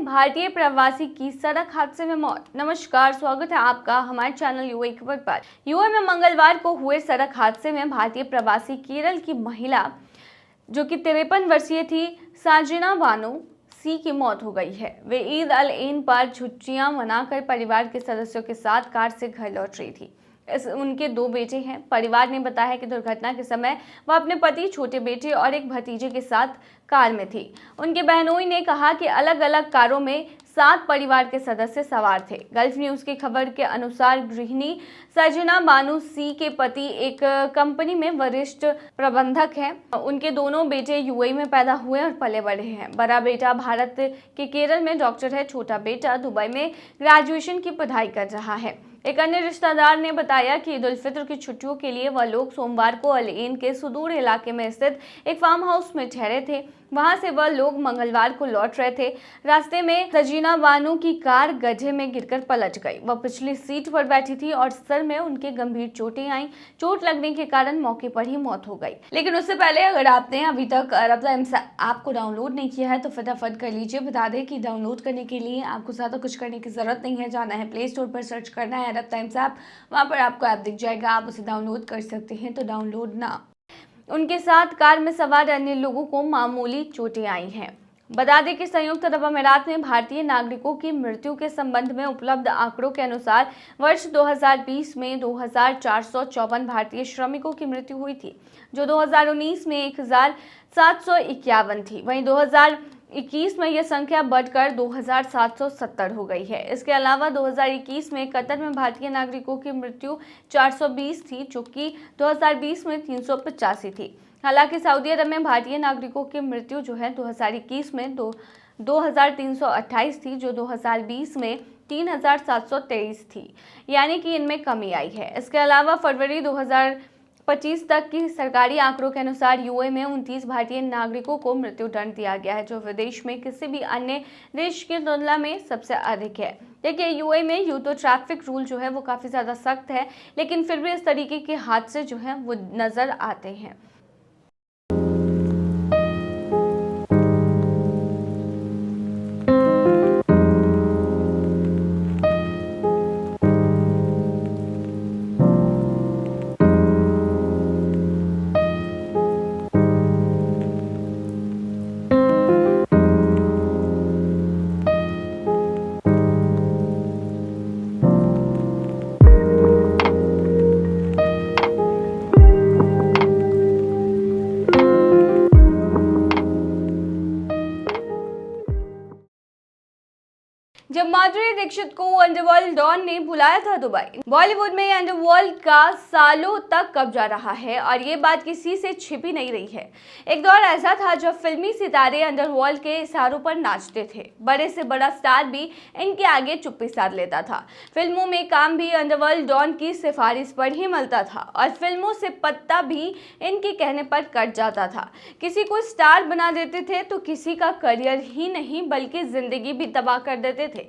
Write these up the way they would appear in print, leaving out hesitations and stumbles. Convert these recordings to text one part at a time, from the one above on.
भारतीय प्रवासी की सड़क हादसे में मौत। नमस्कार, स्वागत है आपका हमारे चैनल यूए खबर पर। यूए में मंगलवार को हुए सड़क हादसे में भारतीय प्रवासी केरल की महिला जो कि 53 वर्षीय थी साजिना बानो सी की मौत हो गई है। वे ईद अल एन पर छुट्टियां मनाकर परिवार के सदस्यों के साथ कार से घर लौट रही थी। उनके 2 बेटे हैं। परिवार ने बताया कि दुर्घटना के समय वह अपने पति, छोटे बेटे और एक भतीजे के साथ कार में थी। उनके बहनोई ने कहा कि अलग अलग कारों में 7 परिवार के सदस्य सवार थे। गल्फ न्यूज की खबर के अनुसार गृहिणी सजना बानू सी के पति एक कंपनी में वरिष्ठ प्रबंधक हैं। उनके दोनों बेटे यूएई में पैदा हुए और पले बड़े हैं। बड़ा बेटा भारत के केरल में डॉक्टर है, छोटा बेटा दुबई में ग्रेजुएशन की पढ़ाई कर रहा है। एक अन्य रिश्तेदार ने बताया कि ईद उल फित्र की छुट्टियों के लिए वह लोग सोमवार को अल एन के सुदूर इलाके में स्थित एक फार्म हाउस में ठहरे थे। वहां से वह लोग मंगलवार को लौट रहे थे। रास्ते में सजीना बानो की कार गड्ढे में गिरकर पलट गई। वह पिछली सीट पर बैठी थी और सर में उनके गंभीर चोटें आईं। चोट लगने के कारण मौके पर ही मौत हो गई। लेकिन उससे पहले अगर आपने अभी तक अरब टाइम्स ऐप को डाउनलोड नहीं किया है तो फटाफट कर लीजिए। बता दें कि डाउनलोड करने के लिए आपको ज़्यादा कुछ करने की जरूरत नहीं है। जाना है प्ले स्टोर पर, सर्च करना है अरब टाइम्स ऐप, वहाँ पर आपको ऐप दिख जाएगा, आप उसे डाउनलोड कर सकते हैं। तो डाउनलोड ना। उनके साथ कार में सवार अन्य लोगों को मामूली चोटें आई हैं। बता दें कि संयुक्त अरब अमीरात में भारतीय नागरिकों की मृत्यु के संबंध में उपलब्ध आंकड़ों के अनुसार वर्ष 2020 में 2454 भारतीय श्रमिकों की मृत्यु हुई थी, जो 2019 में 1751 थी। वहीं 2021 में यह संख्या बढ़कर 2770 हो गई है। इसके अलावा 2021 में कतर में भारतीय नागरिकों की मृत्यु 420 थी, जो कि 2020 में 385 थी। हालांकि सऊदी अरब में भारतीय नागरिकों की मृत्यु जो है 2021 में 2328 थी, जो 2020 में 3723 थी, यानी कि इनमें कमी आई है। इसके अलावा फरवरी 2025 तक की सरकारी आंकड़ों के अनुसार यूए में 29 भारतीय नागरिकों को मृत्यु दंड दिया गया है, जो विदेश में किसी भी अन्य देश की तुलना में सबसे अधिक है। देखिए, यूए में यूं तो ट्रैफिक रूल जो है वो काफ़ी ज़्यादा सख्त है, लेकिन फिर भी इस तरीके के हादसे जो हैं वो नज़र आते हैं। जब माधुरी दीक्षित को अंडरवर्ल्ड डॉन ने बुलाया था दुबई, बॉलीवुड में अंडरवर्ल्ड का सालों तक कब्जा रहा है और ये बात किसी से छिपी नहीं रही है। एक दौर ऐसा था जब फिल्मी सितारे अंडरवर्ल्ड के इशारों पर नाचते थे। बड़े से बड़ा स्टार भी इनके आगे चुप्पी साध लेता था। फिल्मों में काम भी अंडरवर्ल्ड डॉन की सिफारिश पर ही मिलता था और फिल्मों से पत्ता भी इनके कहने पर कट जाता था। किसी को स्टार बना देते थे तो किसी का करियर ही नहीं बल्कि जिंदगी भी तबाह कर देते थे।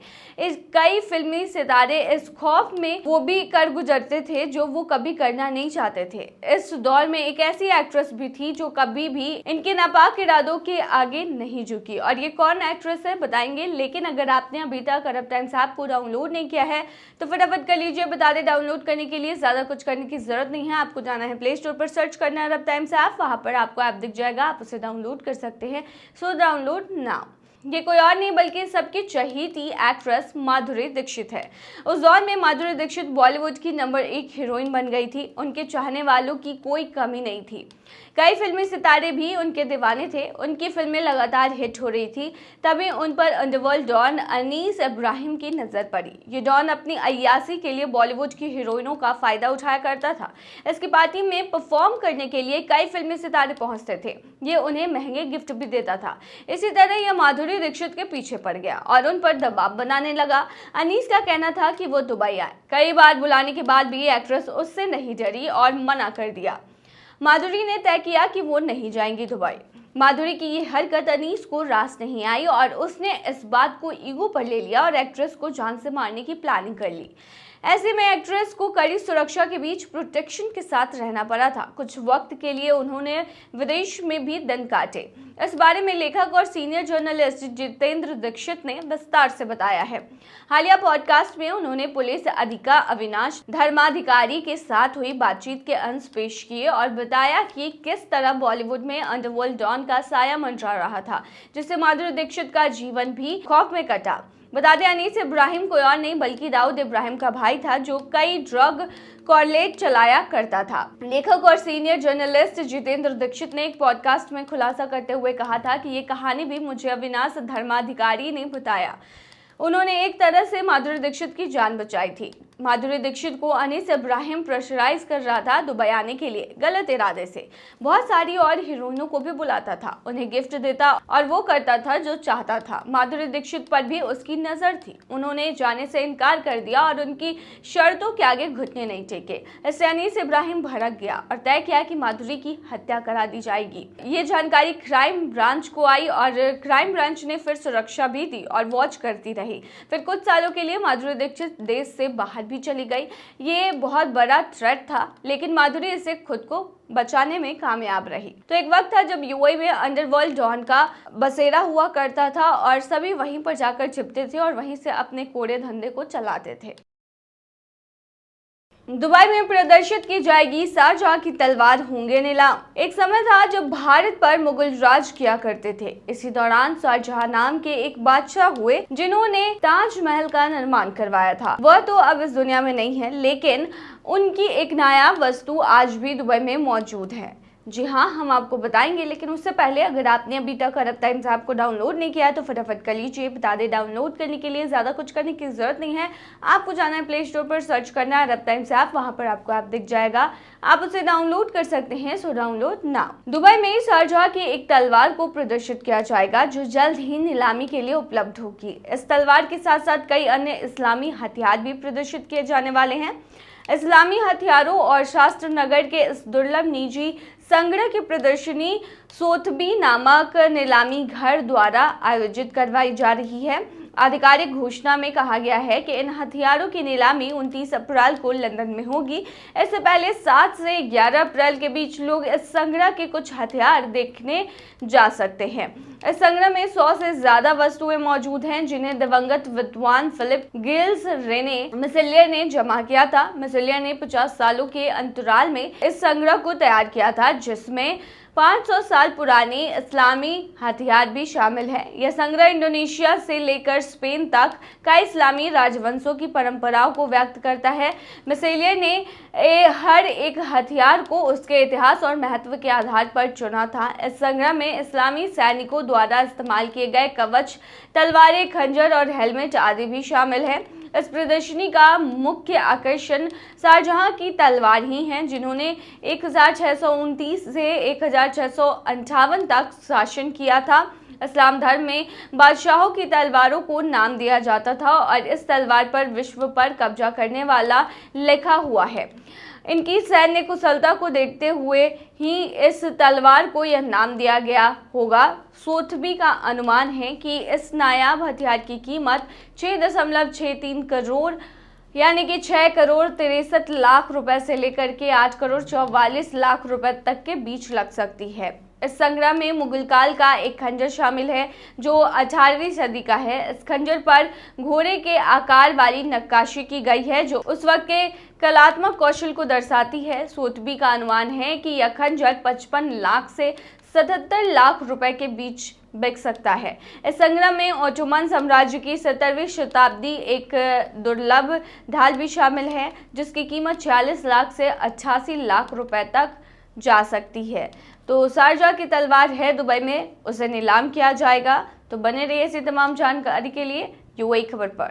कई फिल्मी सितारे इस खौफ में वो भी कर गुजरते थे जो वो कभी करना नहीं चाहते थे। इस दौर में एक ऐसी एक्ट्रेस भी थी जो कभी भी इनके नापाक इरादों के आगे नहीं झुकी, और ये कौन एक्ट्रेस है बताएंगे। लेकिन अगर आपने अभी तक अरब टाइम्स ऐप को डाउनलोड नहीं किया है तो फटाफट कर लीजिए। बता दें, डाउनलोड करने के लिए ज्यादा कुछ करने की जरूरत नहीं है। आपको जाना है प्ले स्टोर पर, सर्च करना है अरब टाइम्स ऐप, वहां पर आपको ऐप दिख जाएगा, आप उसे डाउनलोड कर सकते हैं। So download now. ये कोई और नहीं बल्कि सबकी चहेती एक्ट्रेस माधुरी दीक्षित है। उस दौर में माधुरी दीक्षित बॉलीवुड की नंबर 1 हीरोइन बन गई थी। उनके चाहने वालों की कोई कमी नहीं थी। कई फिल्मी सितारे भी उनके दीवाने थे। उनकी फिल्में लगातार हिट हो रही थी। तभी उन पर अंडरवर्ल्ड डॉन अनीस इब्राहिम की नजर पड़ी। ये डॉन अपनी अय्यासी के लिए बॉलीवुड की हीरोइनों का फायदा उठाया करता था। इसकी पार्टी में परफॉर्म करने के लिए कई फिल्मी सितारे पहुंचते थे। ये उन्हें महंगे गिफ्ट भी देता था। इसी तरह यह माधुरी दीक्षित के पीछे पड़ गया और उन पर दबाव बनाने लगा। अनीस का कहना था कि वो दुबई आए। कई बार बुलाने के बाद भी एक्ट्रेस उससे नहीं डरी और मना कर दिया। माधुरी ने तय किया कि वो नहीं जाएंगी दुबई। माधुरी की ये हरकत अनीस को रास नहीं आई और उसने इस बात को ईगो पर ले लिया और एक्ट्रेस को जान से मारने की प्लानिंग कर ली। ऐसे में एक्ट्रेस को कड़ी सुरक्षा के बीच प्रोटेक्शन के साथ रहना पड़ा था। कुछ वक्त के लिए उन्होंने विदेश में भी दिन काटे। इस बारे में लेखक और सीनियर जर्नलिस्ट जितेंद्र दीक्षित ने विस्तार से बताया है। हालिया पॉडकास्ट में उन्होंने पुलिस अधिकारी अविनाश धर्माधिकारी के साथ हुई बातचीत के अंश पेश किए और बताया कि किस तरह बॉलीवुड में अंडरवर्ल्ड डॉन का साया मंडरा रहा था, जिससे माधुरी दीक्षित का जीवन भी खौफ में कटा। बता दें, अनीस इब्राहिम कोई और नहीं बल्कि दाऊद इब्राहिम का भाई था, जो कई ड्रग कॉर्लेट चलाया करता था। लेखक और सीनियर जर्नलिस्ट जितेंद्र दीक्षित ने एक पॉडकास्ट में खुलासा करते हुए कहा था कि ये कहानी भी मुझे अविनाश धर्माधिकारी ने बताया। उन्होंने एक तरह से माधुरी दीक्षित की जान बचाई थी। माधुरी दीक्षित को अनीस इब्राहिम प्रेशराइज कर रहा था दुबई आने के लिए गलत इरादे से। बहुत सारी और हीरोइनों को भी बुलाता था, उन्हें गिफ्ट देता और वो करता था जो चाहता था। माधुरी दीक्षित पर भी उसकी नजर थी। उन्होंने जाने से इनकार कर दिया और उनकी शर्तों के आगे घुटने नहीं टेके। इससे अनीस इब्राहिम भड़क गया और तय किया कि माधुरी की हत्या करा दी जाएगी। ये जानकारी क्राइम ब्रांच को आई और क्राइम ब्रांच ने फिर सुरक्षा भी दी और वॉच करती रही। फिर कुछ सालों के लिए माधुरी दीक्षित देश से बाहर भी चली गई। ये बहुत बड़ा थ्रेट था, लेकिन माधुरी इसे खुद को बचाने में कामयाब रही। तो एक वक्त था जब यूएई में अंडरवर्ल्ड डॉन का बसेरा हुआ करता था और सभी वहीं पर जाकर छिपते थे और वहीं से अपने कोड़े धंधे को चलाते थे। दुबई में प्रदर्शित की जाएगी शाहजहां की तलवार, होंगे नीलाम। एक समय था जब भारत पर मुगल राज किया करते थे। इसी दौरान शाहजहां नाम के एक बादशाह हुए जिन्होंने ताजमहल का निर्माण करवाया था। वह तो अब इस दुनिया में नहीं है, लेकिन उनकी एक नायाब वस्तु आज भी दुबई में मौजूद है। जी हाँ, हम आपको बताएंगे, लेकिन उससे पहले अगर आपने अभी तक अरब टाइम्स ऐप को डाउनलोड नहीं किया है तो फटाफट कर लीजिए। बता दें, डाउनलोड करने के लिए ज़्यादा कुछ करने की ज़रूरत नहीं है। आपको जाना है प्ले स्टोर पर, सर्च करना है अरब टाइम्स ऐप, वहाँ पर आपको ऐप दिख जाएगा, आप उसे डाउनलोड कर सकते हैं। So download now. दुबई में शाहजहां की एक तलवार को प्रदर्शित किया जाएगा जो जल्द ही नीलामी के लिए उपलब्ध होगी। इस तलवार के साथ साथ कई अन्य इस्लामी हथियार भी प्रदर्शित किए जाने वाले हैं। इस्लामी हथियारों और शास्त्र नगर के इस दुर्लभ निजी संग्रह की प्रदर्शनी सोथबी नामक नीलामी घर द्वारा आयोजित करवाई जा रही है। आधिकारिक घोषणा में कहा गया है कि इन हथियारों की नीलामी 29 अप्रैल को लंदन में होगी। इससे पहले 7 से 11 अप्रैल के बीच लोग इस संग्रह के कुछ हथियार देखने जा सकते हैं। इस संग्रह में 100 से ज्यादा वस्तुएं मौजूद हैं, जिन्हें दिवंगत विद्वान फिलिप गिल्स रेने मिसेलियर ने जमा किया था। मिसेलियर ने 50 सालों के अंतराल में इस संग्रह को तैयार किया था, जिसमें 500 साल पुराने इस्लामी हथियार भी शामिल है। यह संग्रह इंडोनेशिया से लेकर स्पेन तक कई इस्लामी राजवंशों की परंपराओं को व्यक्त करता है। मिसेलियर ने हर एक हथियार को उसके इतिहास और महत्व के आधार पर चुना था। इस संग्रह में इस्लामी सैनिकों द्वारा इस्तेमाल किए गए कवच, तलवारें, खंजर और हेलमेट आदि भी शामिल है। इस प्रदर्शनी का मुख्य आकर्षण शाहजहां की तलवार ही है, जिन्होंने 1629 से 1658 तक शासन किया था। इस्लाम धर्म में बादशाहों की तलवारों को नाम दिया जाता था और इस तलवार पर विश्व पर कब्जा करने वाला लिखा हुआ है। इनकी सैन्य कुशलता को देखते हुए ही इस तलवार को यह नाम दिया गया होगा। सोथबी का अनुमान है कि इस नायाब हथियार की कीमत 6.63 करोड़ यानी कि 6 करोड़ 63 लाख रुपए से लेकर के 8 करोड़ 44 लाख रुपए तक के बीच लग सकती है। इस संग्रह में मुगल काल का एक खंजर शामिल है जो 18वीं सदी का है। इस खंजर पर घोड़े के आकार वाली नक्काशी की गई है जो उस वक्त के कलात्मक कौशल को दर्शाती है। सोथबी का अनुमान है कि यह खंजर 55 लाख से 77 लाख रुपए के बीच बिक सकता है। इस संग्रह में ओटोमन साम्राज्य की 17वीं शताब्दी एक दुर्लभ ढाल भी शामिल है, जिसकी कीमत 46 लाख से 88 लाख रुपए तक जा सकती है। तो शारजाह की तलवार है दुबई में, उसे नीलाम किया जाएगा। तो बने रहिए ऐसी तमाम जानकारी के लिए यूएई खबर पर।